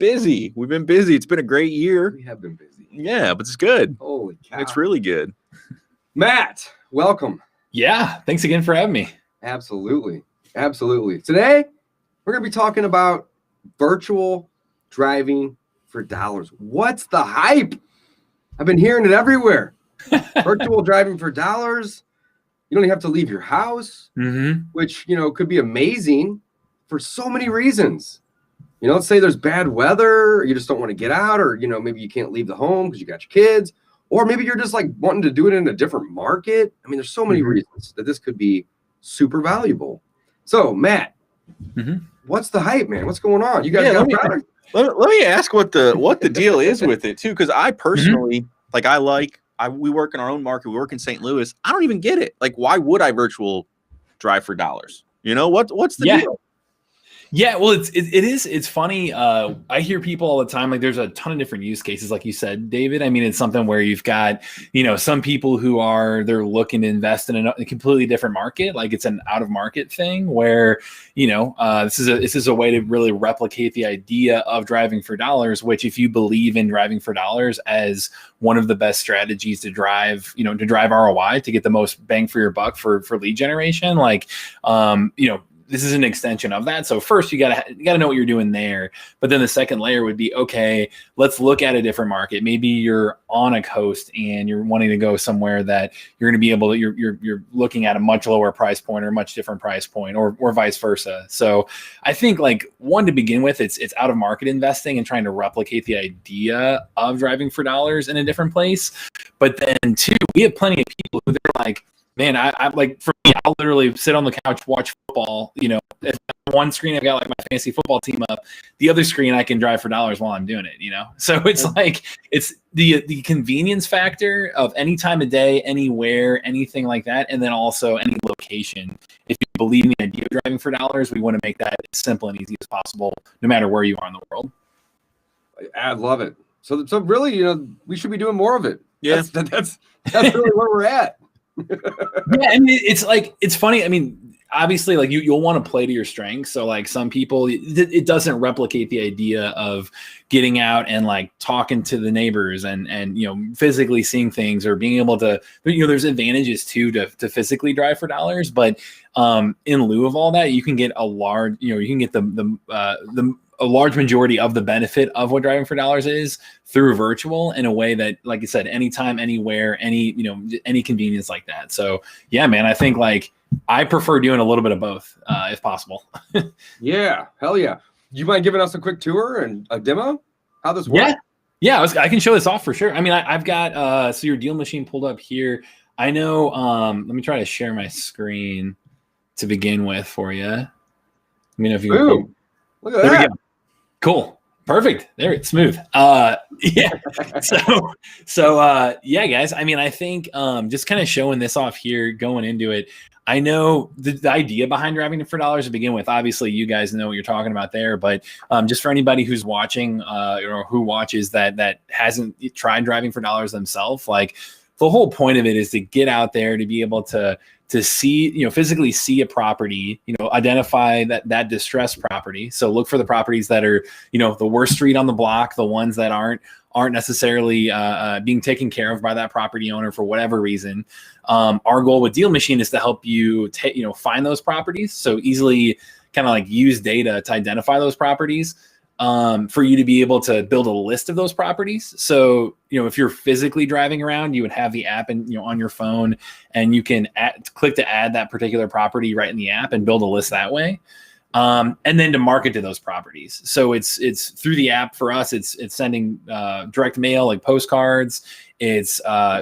busy. We've been busy. It's been a great year. We have been busy. Yeah, but it's good. Holy cow. It's really good. Matt, welcome. Yeah, thanks again for having me. Absolutely. Absolutely. Today, we're going to be talking about virtual driving for dollars. What's the hype? I've been hearing it everywhere. Virtual driving for dollars. You don't even have to leave your house, which, could be amazing for so many reasons. Let's say there's bad weather, or you just don't want to get out, or, maybe you can't leave the home because you got your kids, or maybe you're just like wanting to do it in a different market. I mean, there's so many reasons that this could be super valuable. So, Matt, what's the hype, man? What's going on? You guys got a product? Let me ask what the deal is with it too, because I personally we work in our own market. We work in St. Louis. I don't even get it. Like, why would I virtual drive for dollars? What's the deal? Yeah, well, it's funny. I hear people all the time, like there's a ton of different use cases, like you said, David. I mean, it's something where you've got, some people who they're looking to invest in a completely different market. Like it's an out of market thing where, this is a way to really replicate the idea of driving for dollars, which if you believe in driving for dollars as one of the best strategies to drive ROI, to get the most bang for your buck for lead generation, this is an extension of that. So first you gotta know what you're doing there. But then the second layer would be, okay, let's look at a different market. Maybe you're on a coast and you're wanting to go somewhere that you're going to be able to, you're looking at a much lower price point or a much different price point or vice versa. So I think one to begin with, it's out of market investing and trying to replicate the idea of driving for dollars in a different place. But then two, we have plenty of people who they're like, man, I like, for me, I'll literally sit on the couch, watch football. If one screen I've got my fantasy football team up, the other screen I can drive for dollars while I'm doing it. So it's it's the convenience factor of any time of day, anywhere, anything like that, and then also any location. If you believe in the idea of driving for dollars, we want to make that as simple and easy as possible, no matter where you are in the world. I love it. So really, we should be doing more of it. Yeah, that's really where we're at. Yeah, and it's funny. I mean, obviously, you'll want to play to your strengths. So some people, it doesn't replicate the idea of getting out and talking to the neighbors and physically seeing things or being able to. There's advantages too to physically drive for dollars, but in lieu of all that, you can get a large. You can get a large majority of the benefit of what driving for dollars is through virtual in a way that, like I said, anytime, anywhere, any convenience like that. So yeah, man, I think I prefer doing a little bit of both if possible. Yeah. Hell yeah. Do you mind giving us a quick tour and a demo? How this works? Yeah. I can show this off for sure. I mean, I've got, so your deal machine pulled up here. I know, let me try to share my screen to begin with for you. Let me know if you can. Look at that. We go. Cool. Perfect. There, it's smooth. Yeah. So yeah, guys. I mean, I think just kind of showing this off here, going into it. I know the idea behind driving for dollars to begin with. Obviously, you guys know what you're talking about there. But just for anybody who's watching or who watches that hasn't tried driving for dollars themselves, the whole point of it is to get out there to be able to see, physically see a property, identify that distressed property. So look for the properties that are, the worst street on the block, the ones that aren't necessarily being taken care of by that property owner for whatever reason. Our goal with Deal Machine is to help you find those properties. So easily kind of use data to identify those properties. For you to be able to build a list of those properties. So, if you're physically driving around, you would have the app on your phone and you can click to add that particular property right in the app and build a list that way. And then to market to those properties. So it's through the app for us, it's sending direct mail, like postcards. It's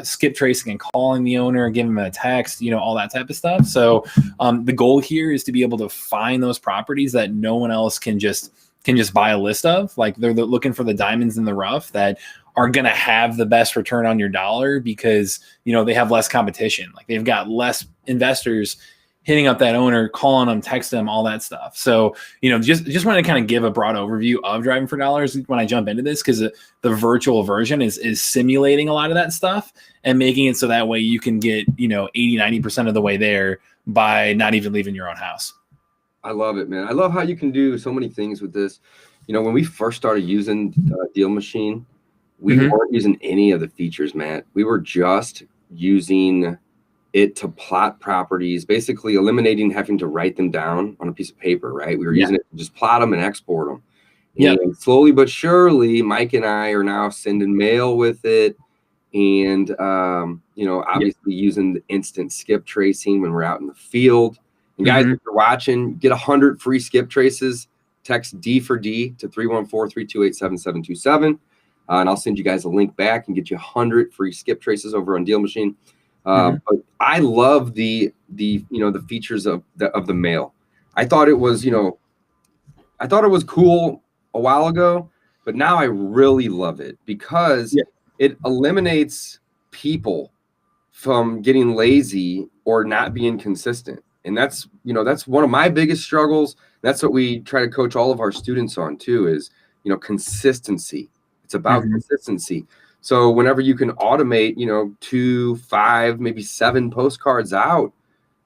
skip tracing and calling the owner, giving them a text, all that type of stuff. So the goal here is to be able to find those properties that no one else can just buy a list of. They're looking for the diamonds in the rough that are going to have the best return on your dollar because, they have less competition. They've got less investors hitting up that owner, calling them, texting them, all that stuff. So, just want to kind of give a broad overview of driving for dollars when I jump into this, because the virtual version is simulating a lot of that stuff and making it so that way you can get, 80-90% of the way there by not even leaving your own house. I love it, man. I love how you can do so many things with this. when we first started using Deal Machine, we Mhm. weren't using any of the features, Matt. We were just using it to plot properties, basically eliminating having to write them down on a piece of paper, right? We were using it to just plot them and export them. Yep. And slowly but surely, Mike and I are now sending mail with it. And, obviously using the instant skip tracing when we're out in the field. And guys, if you're watching, get 100 free skip traces. Text D for D to 314-328-7727. And I'll send you guys a link back and get you 100 free skip traces over on Deal Machine. But I love the features of the mail. I thought it was, cool a while ago, but now I really love it because it eliminates people from getting lazy or not being consistent. And that's one of my biggest struggles. That's what we try to coach all of our students on too, is, consistency. It's about consistency. So whenever you can automate, 2, 5, maybe 7 postcards out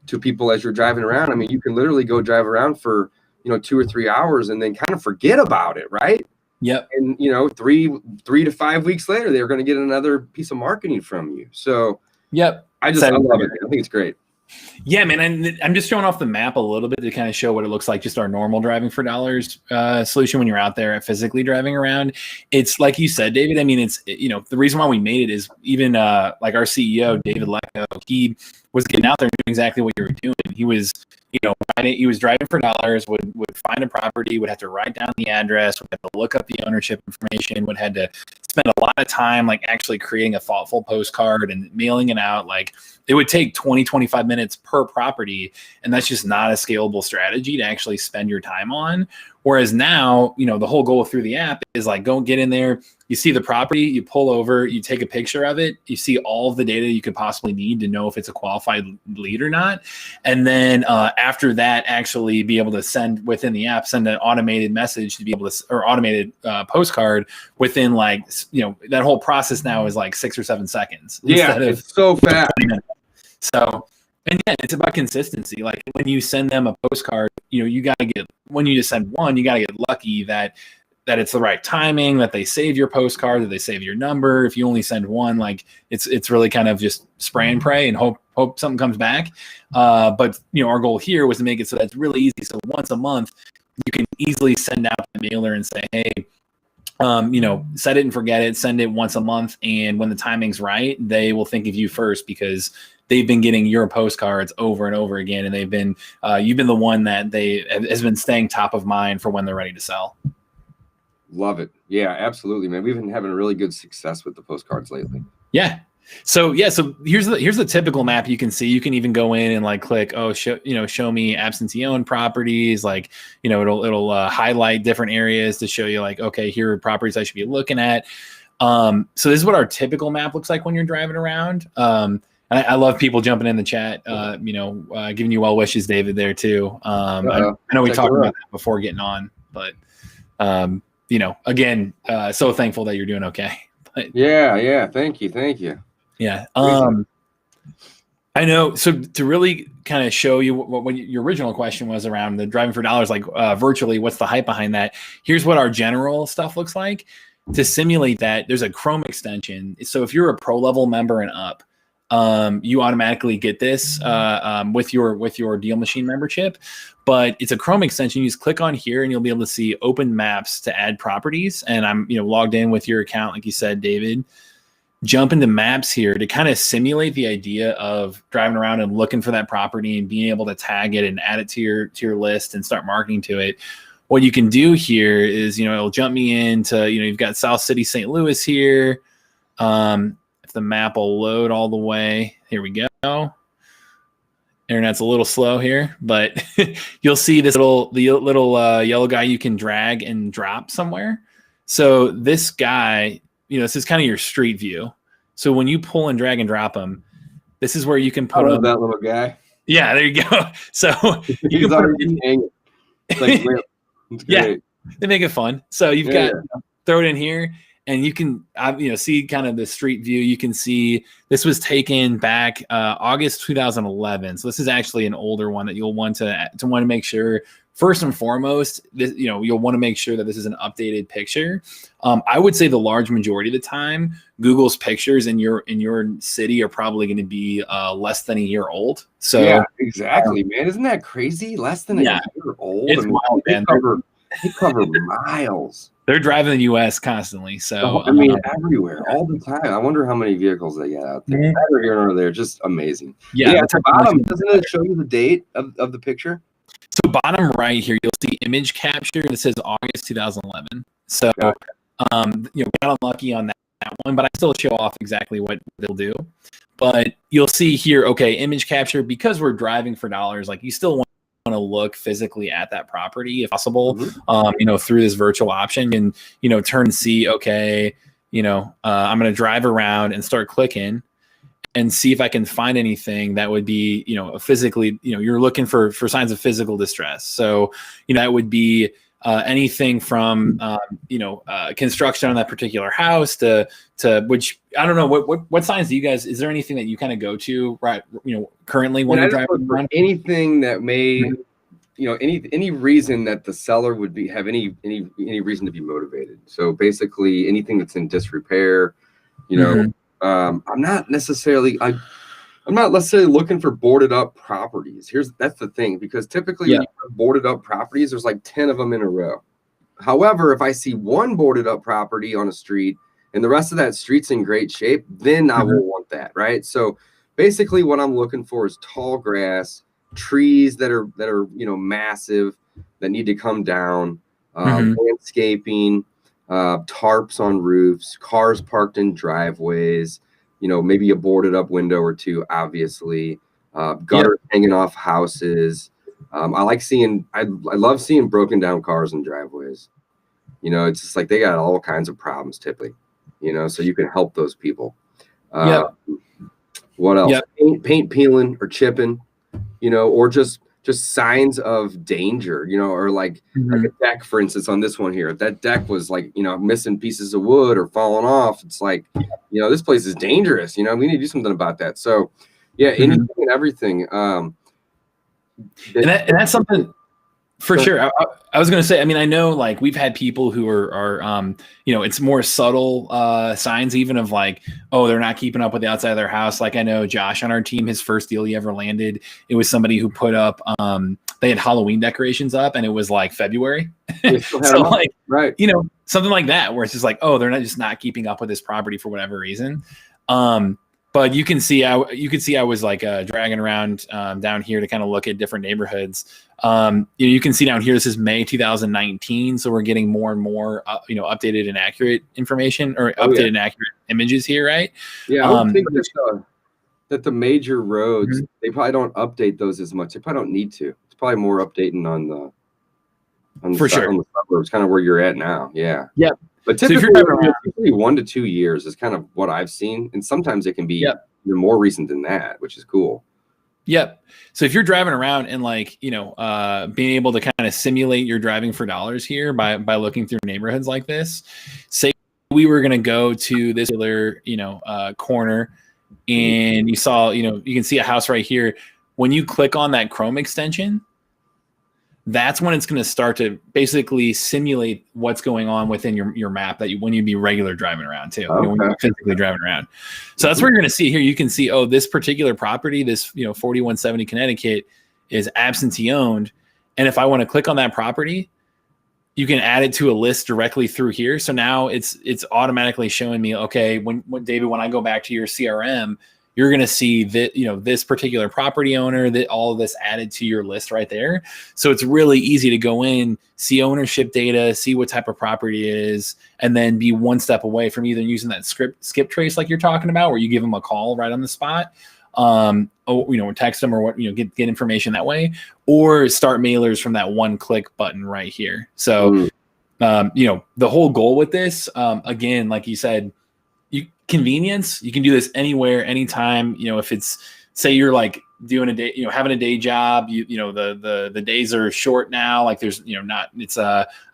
to people as you're driving around, I mean, you can literally go drive around for, 2 or 3 hours and then kind of forget about it, right? Yep. And 3 to 5 weeks later, they're going to get another piece of marketing from you. So yep. I love it. I think it's great. Yeah, man. I'm just showing off the map a little bit to kind of show what it looks like, just our normal driving for dollars solution when you're out there physically driving around. It's like you said, David. I mean, it's, the reason why we made it is even like our CEO, David Lecco, he was getting out there and doing exactly what you were doing. He was, he was driving for dollars, would find a property, would have to write down the address, would have to look up the ownership information, would have to spend a lot of time like actually creating a thoughtful postcard and mailing it out. Like it would take 20, 25 minutes per property. And that's just not a scalable strategy to actually spend your time on. Whereas now, the whole goal through the app is like, go get in there, you see the property, you pull over, you take a picture of it, you see all of the data you could possibly need to know if it's a qualified lead or not. And then after that, actually be able to send within the app, send an automated message to be able to, or automated postcard within like, that whole process now is like 6 or 7 seconds. Yeah, it's so fast. So, and yeah, it's about consistency. Like when you send them a postcard, you got to get, when you just send one, you got to get lucky that it's the right timing, that they save your postcard, that they save your number. If you only send one, like it's really kind of just spray and pray and hope something comes back. But our goal here was to make it so that's really easy. So once a month, you can easily send out the mailer and say, hey, set it and forget it, send it once a month. And when the timing's right, they will think of you first because they've been getting your postcards over and over again. And they've been, you've been the one that has been staying top of mind for when they're ready to sell. Love it. Yeah, absolutely, man. We've been having really good success with the postcards lately. Yeah. So here's the typical map you can see. You can even go in and like click, show me absentee owned properties. Like, it'll highlight different areas to show you like, okay, here are properties I should be looking at. So this is what our typical map looks like when you're driving around. I love people jumping in the chat, giving you well wishes, David, there too. I know we talked about that before getting on, but again, so thankful that you're doing okay. But, yeah. Thank you. Yeah. I know. So to really kind of show you what your original question was around the driving for dollars, like virtually, what's the hype behind that? Here's what our general stuff looks like. To simulate that, there's a Chrome extension. So if you're a pro level member and up, you automatically get this with your Deal Machine membership. But it's a Chrome extension. You just click on here and you'll be able to see open maps to add properties. And I'm logged in with your account, like you said, David. Jump into maps here to kind of simulate the idea of driving around and looking for that property and being able to tag it and add it to your list and start marketing to it. What you can do here is, it'll jump me into, you've got South City, St. Louis here. If the map will load all the way, here we go. Internet's a little slow here, but you'll see the little yellow guy you can drag and drop somewhere. So this guy, this is kind of your street view. So when you pull and drag and drop them, this is where you can put that little guy. Yeah, there you go. So you can put it it's like, it's yeah, they make it fun. So you've got throw it in here, And you can, see kind of the street view. You can see this was taken back August 2011. So this is actually an older one that you'll want to make sure. First and foremost, this, you'll want to make sure that this is an updated picture. I would say the large majority of the time, Google's pictures in your city are probably going to be less than a year old. So yeah, exactly, man. Isn't that crazy? Less than a year old. It's wild, man. They cover miles. They're driving the U.S. constantly. So everywhere, all the time. I wonder how many vehicles they got out there. Either here or there, just amazing. Yeah. At the bottom, doesn't it show you the date of the picture? So bottom right here, you'll see image capture that says August 2011. So, got unlucky on that one, but I still show off exactly what they'll do. But you'll see here, okay, image capture, because we're driving for dollars, like you still want to look physically at that property if possible, through this virtual option and, turn and see, okay, I'm going to drive around and start clicking and see if I can find anything that would be, physically, you're looking for signs of physical distress. So, that would be anything from, construction on that particular house to which, I don't know, what signs do you guys, is there anything that you kind of go to, right, currently when you're driving around? Anything that may, any reason that the seller would have any reason to be motivated. So basically anything that's in disrepair, I'm not necessarily looking for boarded up properties. That's the thing, because typically when you have boarded up properties, there's like 10 of them in a row. However, if I see one boarded up property on a street and the rest of that street's in great shape, then I will want that, right? So basically what I'm looking for is tall grass, trees that are massive, that need to come down, landscaping, tarps on roofs, cars parked in driveways, maybe a boarded up window or two, obviously, gutters hanging off houses. I love seeing broken down cars in driveways. It's just like they got all kinds of problems typically, so you can help those people. What else? Paint peeling or chipping, or just signs of danger, or like a deck, for instance, on this one here. If that deck was like, missing pieces of wood or falling off, it's like, this place is dangerous. We need to do something about that. So, anything and everything. And that's something for sure. I was going to say, I know like we've had people who are it's more subtle signs even of like, oh, they're not keeping up with the outside of their house. Like I know Josh on our team, his first deal he ever landed, it was somebody who put up, they had Halloween decorations up and it was like February. So like, right. Something like that, where it's just like, oh, they're not keeping up with this property for whatever reason. But you can see I was like dragging around down here to kind of look at different neighborhoods. You can see down here, this is May 2019. So we're getting more and more, updated and accurate information or updated and accurate images here, right? Yeah, I would think that the major roads, they probably don't update those as much. They probably don't need to. It's probably more updating on the suburbs, kind of where you're at now. Yeah. Yeah. But typically, typically 1 to 2 years is kind of what I've seen. And sometimes it can be even more recent than that, which is cool. Yep. So if you're driving around and like, being able to kind of simulate your driving for dollars here by looking through neighborhoods like this, say we were going to go to this particular, corner and you saw, you can see a house right here. When you click on that Chrome extension, that's when it's going to start to basically simulate what's going on within your map when you'd be regular driving around too, when you're physically driving around. So that's what you're going to see here. You can see, oh, this particular property, this 4170 Connecticut is absentee owned. And if I want to click on that property, you can add it to a list directly through here. So now it's automatically showing me, okay, when David, when I go back to your CRM, you're going to see that, this particular property owner, that all of this added to your list right there. So it's really easy to go in, see ownership data, see what type of property it is, and then be one step away from either using that skip trace like you're talking about, where you give them a call right on the spot, or text them or get information that way, or start mailers from that one click button right here. So, the whole goal with this, again, like you said, convenience, you can do this anywhere, anytime. If it's, say you're like doing a day, having a day job, the days are short now. Like there's, it's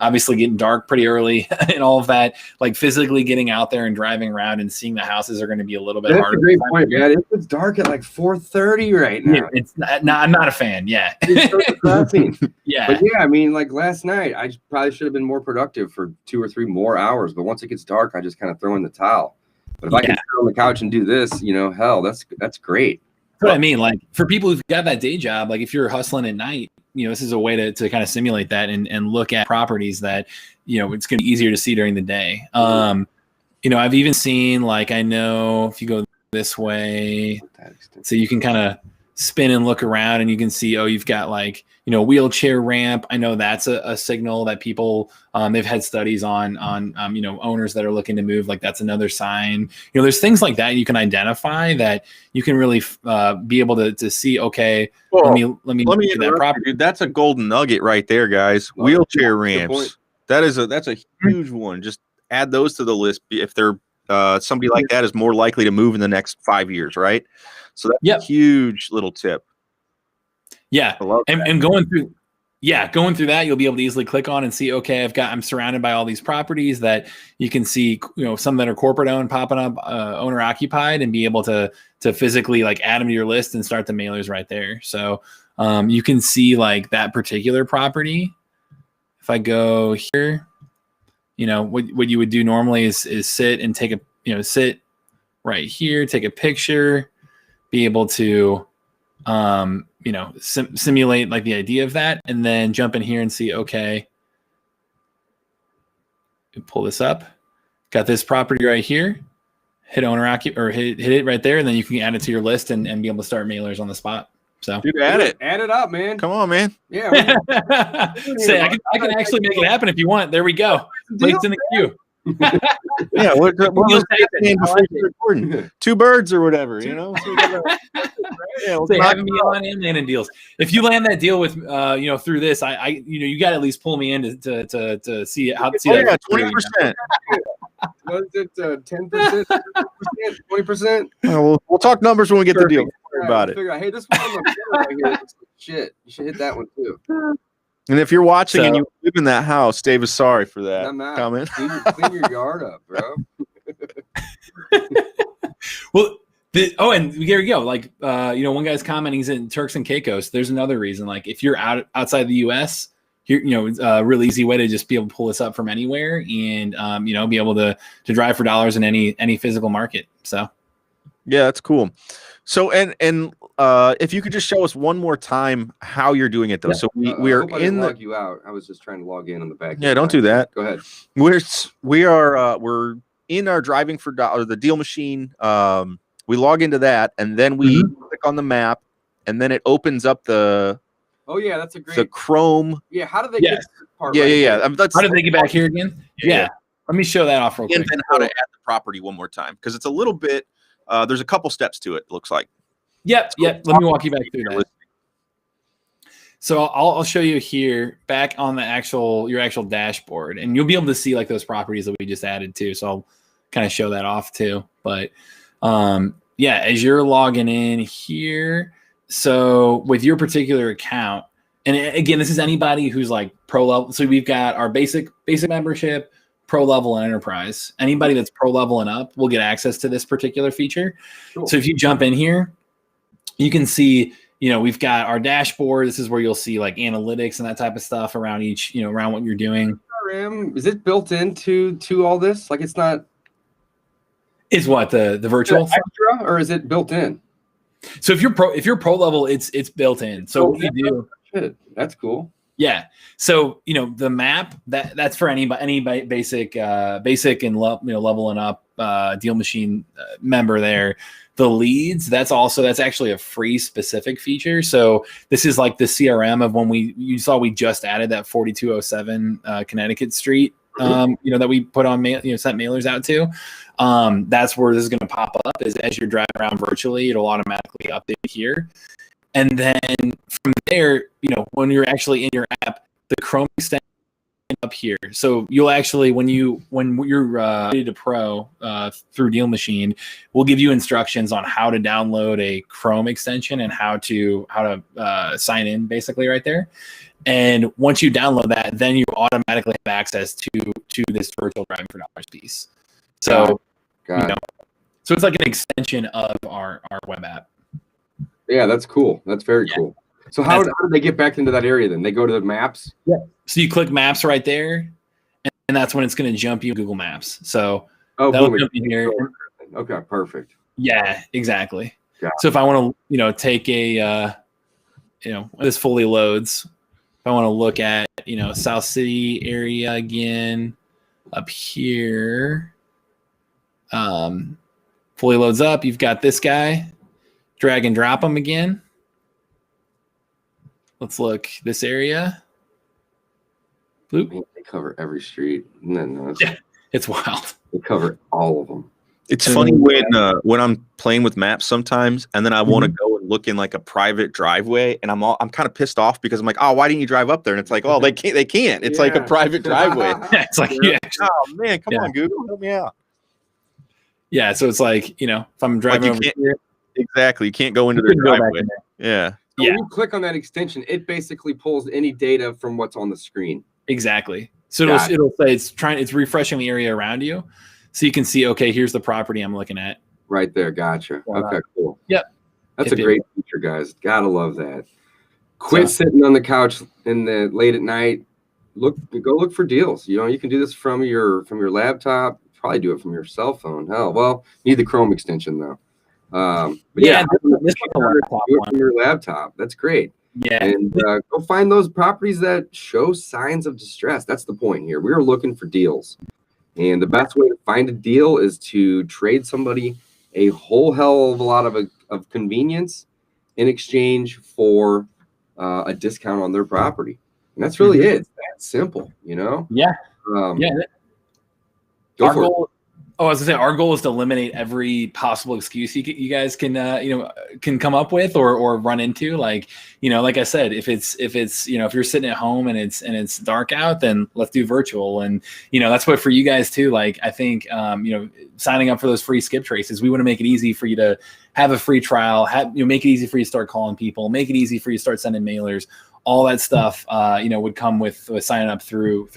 obviously getting dark pretty early and all of that, like physically getting out there and driving around and seeing the houses are going to be a little bit harder. That's a great point, man. It's dark at like 4:30 right now. Yeah, it's not, I'm not a fan. Yeah. It's so depressing. Yeah. But yeah, I mean, like last night, I probably should have been more productive for 2 or 3 more hours. But once it gets dark, I just kind of throw in the towel. But if I can sit on the couch and do this, hell, that's great. That's what I mean. Like for people who've got that day job, like if you're hustling at night, this is a way to kind of simulate that and look at properties that, it's going to be easier to see during the day. I've even seen, like, I know if you go this way, so you can kind of spin and look around and you can see, you've got like, wheelchair ramp. I know that's a signal that people, they've had studies on owners that are looking to move. Like that's another sign. There's things like that you can identify that you can really be able to see. Okay, well, let me that property. Dude, that's a golden nugget right there, guys. Wheelchair ramps. That's a huge one. Just add those to the list if they're somebody like that is more likely to move in the next 5 years, right? So that's a huge little tip. Yeah, and going through that, you'll be able to easily click on and see, okay, I'm surrounded by all these properties that you can see, some that are corporate owned popping up, owner occupied, and be able to physically like add them to your list and start the mailers right there. So you can see like that particular property. If I go here, what you would do normally is sit and take sit right here, take a picture, be able to simulate like the idea of that, and then jump in here and see, okay, pull this up, got this property right here, hit owner occupy or hit it right there, and then you can add it to your list and be able to start mailers on the spot. So dude, add it up, man. Come on, man. Yeah. Say I can actually make it happen if you want. There we go. Links in the queue. Yeah, what two birds or whatever, So Say having me on and landing deals. If you land that deal with through this, I you got to at least pull me in to see how to see that. 20%. Was it 10%, 20%? We'll talk numbers when we get the deal. About it. Hey, this one right here. Shit, you should hit that one too. And if you're watching and you live in that house, Dave is sorry for that comment. Clean your yard up, bro. Well, and here we go. Like, one guy's commenting he's in Turks and Caicos. There's another reason. Like, if you're outside the U.S., here, it's a really easy way to just be able to pull this up from anywhere and be able to drive for dollars in any physical market. So, yeah, that's cool. So and if you could just show us one more time how you're doing it though. Yeah. So we are in the log you out. I was just trying to log in on the back. Yeah, don't do that. Go ahead. We're in our driving for dollar, the deal machine. We log into that and then we click on the map and then it opens up the the Chrome. Yeah, how do they get this part? Yeah. How did they get back here again? Yeah. Let me show that off real quick. And then how to add the property one more time because it's a little bit. There's a couple steps to it. Looks like. Yep. Let me walk you back through that. So I'll show you here back on your actual dashboard, and you'll be able to see like those properties that we just added too. So I'll kind of show that off too. But as you're logging in here, so with your particular account, and again, this is anybody who's like pro level. So we've got our basic membership, pro level, and enterprise. Anybody that's pro level and up will get access to this particular feature. Cool. So if you jump in here, you can see, we've got our dashboard. This is where you'll see like analytics and that type of stuff around each, around what you're doing. Is it built into all this? Like it's not. Is what the virtual extra, or is it built in? So if you're pro level, it's built in. So what we do. Shit, that's cool. Yeah. So, the map that's for any basic and level and up deal machine member there. The leads, that's actually a free specific feature. So this is like the CRM of when you saw we just added that 4207 Connecticut Street, that we put on sent mailers out to. That's where this is going to pop up as you're driving around virtually, it'll automatically update here. And then from there, when you're actually in your app, the Chrome extension up here. So you'll actually, when you're ready to pro through Deal Machine, we'll give you instructions on how to download a Chrome extension and how to sign in basically right there. And once you download that, then you automatically have access to this virtual driving for dollars piece. So, so it's like an extension of our web app. Yeah, that's cool. That's very cool. So how do they get back into that area then? They go to the maps? Yeah. So you click maps right there, and that's when it's going to jump you Google Maps. So that'll jump you here. Okay, perfect. Yeah, exactly. So if I want to, take a, this fully loads. If I want to look at, South City area again, up here, fully loads up. You've got this guy. Drag and drop them again. Let's look this area. Bloop. They cover every street. No, it's wild. They cover all of them. It's funny when I'm playing with maps sometimes, and then I want to go and look in like a private driveway, and I'm kind of pissed off because I'm like, oh, why didn't you drive up there? And it's like, oh, they can't. It's like a private driveway. It's like, oh man, come on, Google, help me out. Yeah, so it's like, if I'm driving over here. Exactly. You can't go into their driveway. Yeah. So when you click on that extension, it basically pulls any data from what's on the screen. Exactly. So it'll say it's refreshing the area around you. So you can see, okay, here's the property I'm looking at. Right there. Gotcha. Okay, cool. Yep. That's a great feature, guys. Gotta love that. Quit sitting on the couch late at night. Go look for deals. You can do this from your laptop. Probably do it from your cell phone. Hell, well, you need the Chrome extension though. But this from your laptop. That's great. Yeah. And go find those properties that show signs of distress. That's the point here. We are looking for deals. And the best way to find a deal is to trade somebody a whole hell of a lot of convenience in exchange for a discount on their property. And that's really it. It's that simple, Yeah. I was gonna say our goal is to eliminate every possible excuse you guys can come up with or run into. Like I said, if you're sitting at home and it's dark out, then let's do virtual. And that's what for you guys too. Like I think signing up for those free skip traces, we want to make it easy for you to have a free trial. Make it easy for you to start calling people. Make it easy for you to start sending mailers. All that stuff would come with signing up through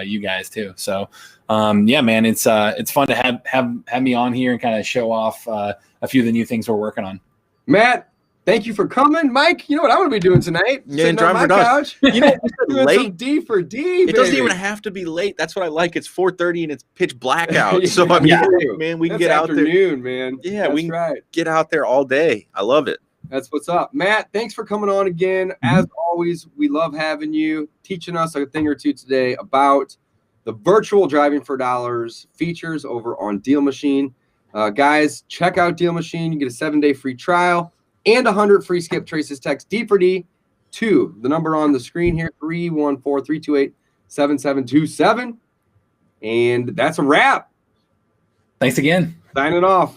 you guys too. So. Yeah, man, it's fun to have me on here and kind of show off a few of the new things we're working on. Matt, thank you for coming. Mike, you know what I'm going to be doing tonight? Yeah, sitting on my couch. Doing late. Some D for D, It doesn't even have to be late. That's what I like. It's 4:30 and it's pitch black out. So I mean, man, we can get out there. Man. Yeah, we can get out there all day. I love it. That's what's up. Matt, thanks for coming on again. As always, we love having you, teaching us a thing or two today about the virtual driving for dollars features over on Deal Machine. Guys, check out Deal Machine. You get a 7-day free trial and 100 free skip traces. Text D for D to the number on the screen here, 314-328-7727. And that's a wrap. Thanks again. Signing off.